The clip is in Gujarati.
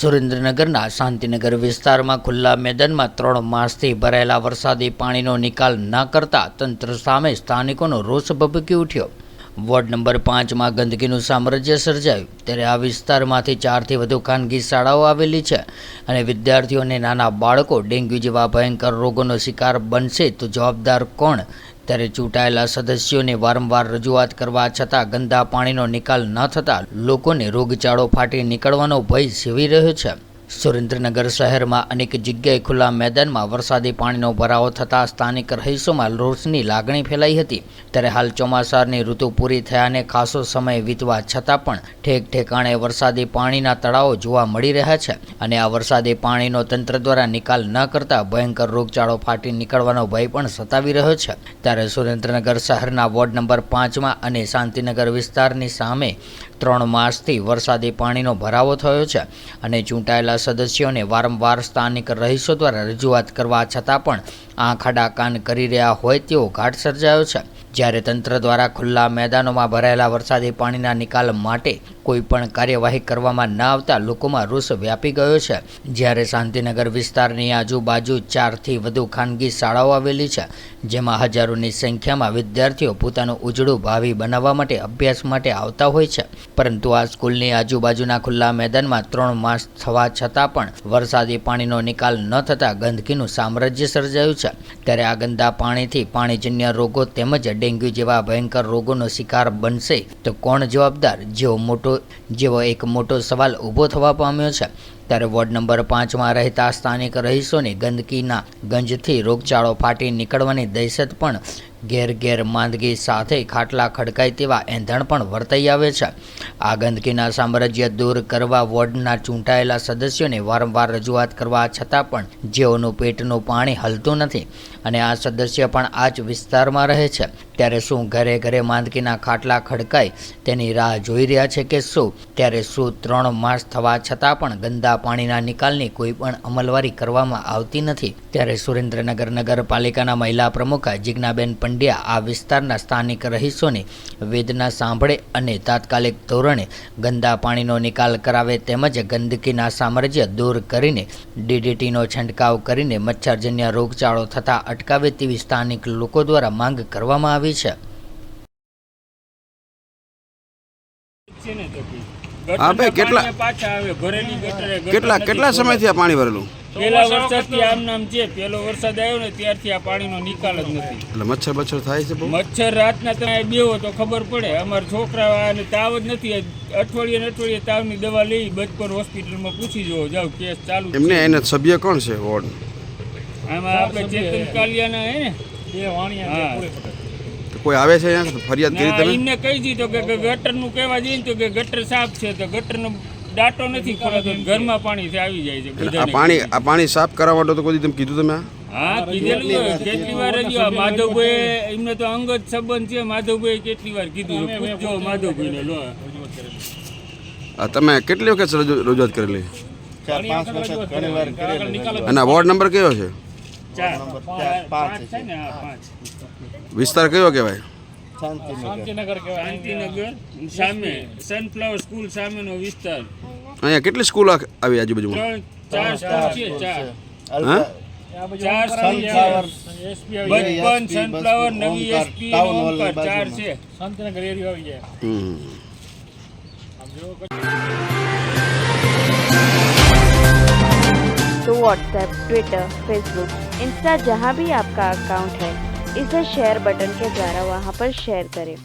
સુરેન્દ્રનગરના શાંતિનગર વિસ્તારમાં ખુલ્લા મેદાનમાં 3 માસથી ભરાયેલા વરસાદી પાણીનો નિકાલ ન કરતા તંત્ર સામે સ્થાનિકોનો રોષ ભભૂકી ઉઠ્યો। વોર્ડ નંબર 5માં ગંદકીનું સામ્રાજ્ય સર્જાયું ત્યારે આ વિસ્તારમાંથી 4થી વધુ ખાનગી શાળાઓ આવેલી છે અને વિદ્યાર્થીઓ અને નાના બાળકો ડેન્ગ્યુ જેવા ભયંકર રોગોનો શિકાર બનશે તો જવાબદાર કોણ? ત્યારે ચૂંટાયેલા સદસ્યોને વારંવાર રજૂઆત કરવા છતાં ગંદા પાણીનો નિકાલ ન થતાં લોકોને રોગચાળો ફાટી નીકળવાનો ભય સેવી રહ્યો છે। સુરેન્દ્રનગર શહેરમાં અનેક જગ્યાએ ખુલ્લા મેદાનમાં વરસાદી પાણીનો ભરાવો થતાં સ્થાનિક રહીશોમાં રોષની લાગણી ફેલાઈ હતી। ત્યારે હાલ ચોમાસાની ઋતુ પૂરી થયાને ખાસો સમય વીતવા છતાં પણ ઠેક ઠેકાણે વરસાદી પાણીના તળાવો જોવા મળી રહ્યા છે અને આ વરસાદી પાણીનો તંત્ર દ્વારા નિકાલ ન કરતા ભયંકર રોગચાળો ફાટી નીકળવાનો ભય પણ સતાવી રહ્યો છે। ત્યારે સુરેન્દ્રનગર શહેરના વોર્ડ નંબર 5માં અને શાંતિનગર વિસ્તારની સામે 3 માસથી વરસાદી પાણીનો ભરાવો થયો છે અને ચૂંટાયેલા સદસ્યોને વારંવાર સ્થાનિક રહીશો દ્વારા રજૂઆત કરવા છતાં પણ આંખ આડા કાન કરી રહ્યા હોય તેવો ઘાટ સર્જાયો છે। જ્યારે તંત્ર દ્વારા ખુલ્લા મેદાનોમાં ભરાયેલા વરસાદી પાણીના નિકાલ માટે કોઈ પણ કાર્યવાહી કરવામાં ન આવતા લોકોમાં રોષ વ્યાપી ગયો છે। જ્યારે શાંતિનગર વિસ્તારની આજુબાજુ 4થી વધુ ખાનગી શાળાઓ આવેલી છે જેમાં હજારોની સંખ્યામાં વિદ્યાર્થીઓ પોતાનું ઉજળું ભાવિ બનાવવા માટે અભ્યાસ માટે આવતા હોય છે, પરંતુ આ સ્કૂલની આજુબાજુના ખુલ્લા મેદાનમાં 3 માસ થવા છતાં પણ વરસાદી પાણીનો નિકાલ ન થતાં ગંદકીનું સામ્રાજ્ય સર્જાયું છે। ત્યારે આ ગંદા પાણીથી પાણીજન્ય રોગો તેમજ ડેન્ગ્યુ જેવા ભયંકર રોગોનો શિકાર બનશે તો કોણ જવાબદાર? જેવો એક મોટો સવાલ ઊભો થવા પામ્યો છે। ત્યારે વોર્ડ નંબર 5માં રહેતા સ્થાનિક રહીશોને ગંદકીના ગંજથી રોગચાળો ફાટી નીકળવાની દહેશત પણ ઘેર માંદગી સાથે ખાટલા ખડકાય તેવા એંધણ પણ વર્તાઈ આવે છે। આ ગંદકીના સામ્રાજ્ય દૂર કરવા વોર્ડના ચૂંટાયેલા સદસ્યોને વારંવાર રજૂઆત કરવા છતાં પણ જેઓનું પેટનું પાણી હલતું નથી અને આ સદસ્ય પણ આ જ વિસ્તારમાં રહે છે, ત્યારે શું ઘરે માંદગીના ખાટલા ખડકાય તેની રાહ જોઈ રહ્યા છે કે શું? ત્યારે શું 3 માસ થવા છતાં પણ ગંદા પાણીના નિકાલની કોઈ પણ અમલવારી કરવામાં આવતી નથી? ત્યારે સુરેન્દ્રનગર નગરપાલિકાના મહિલા પ્રમુખ જિજ્ઞાબેન પંડ્યા આ વિસ્તારના સ્થાનિક રહીશોની વેદના સાંભળે અને તાત્કાલિક ધોરણે ગંદા પાણીનો નિકાલ કરાવે તેમજ ગંદકીના સામ્રાજ્ય દૂર કરીને DDTનો છંટકાવ કરીને મચ્છરજન્ય રોગચાળો થતાં અટકાવે તેવી સ્થાનિક લોકો દ્વારા માંગ કરવામાં આવી છે। હા ભાઈ, કેટલા સમયથી આ પાણી ભરેલું? પેલા વરસાદથી આમ નામ છે, પેલો વરસાદ આવ્યો ને ત્યારથી આ પાણીનો નિકાલ જ નથી। એટલે મચ્છર થાય છે? મચ્છર રાતના તમે બેહો તો ખબર પડે। અમારા છોકરા અને તાવ જ નથી, અઠવાડિયે તાવની દવા લઈ બચપર હોસ્પિટલમાં પૂછી જોવો જાવ કેસ ચાલુ એમને એના સભ્ય કોણ છે વોર્ડ? આમાં આપણે ચેતન કાલિયાના હે ને એ વાણિયા કોઈ આવે છે અહીંયા ફરિયાદ કરી તમે? એમને કહી દીધો કે ગટરનું કહેવા જઈએ તો કે ગટર સાફ છે તો ગટરનો ડાટો નથી ખોલાતો, ઘરમાં પાણી આવી જાય છે। આ પાણી સાફ કરવા માટે તો કોઈ તમે કીધું તમે? હા કીધેલું કેટલી વાર જ માધવભાઈ એમને તો અંગત સંબંધ છે, માધવભાઈ કેટલી વાર કીધું પૂછજો માધવભાઈને લો। તમે કેટલી વખત રજૂઆત કરેલી? 4-5 વખત ઘણી વાર કરેલી। અને વોર્ડ નંબર કયો છે? 4 છે ને? 5 વિસ્તાર કયો કહેવાય? શાંતિનગર સામે સનફ્લાવર સ્કૂલ સામેનો વિસ્તાર। અહીંયા કેટલી સ્કૂલ આવી આજુબાજુમાં? 4 સ્કૂલ છે। 4 સનફ્લાવર, બચપન, સનફ્લાવર, નવી SP, ઓમકાર 4 છે। શાંતિનગર એરિયા આવી જાય। तो व्हाट्सएप, ट्विटर, फेसबुक, इंस्टा जहाँ भी आपका अकाउंट है इसे शेयर बटन के द्वारा वहाँ पर शेयर करें।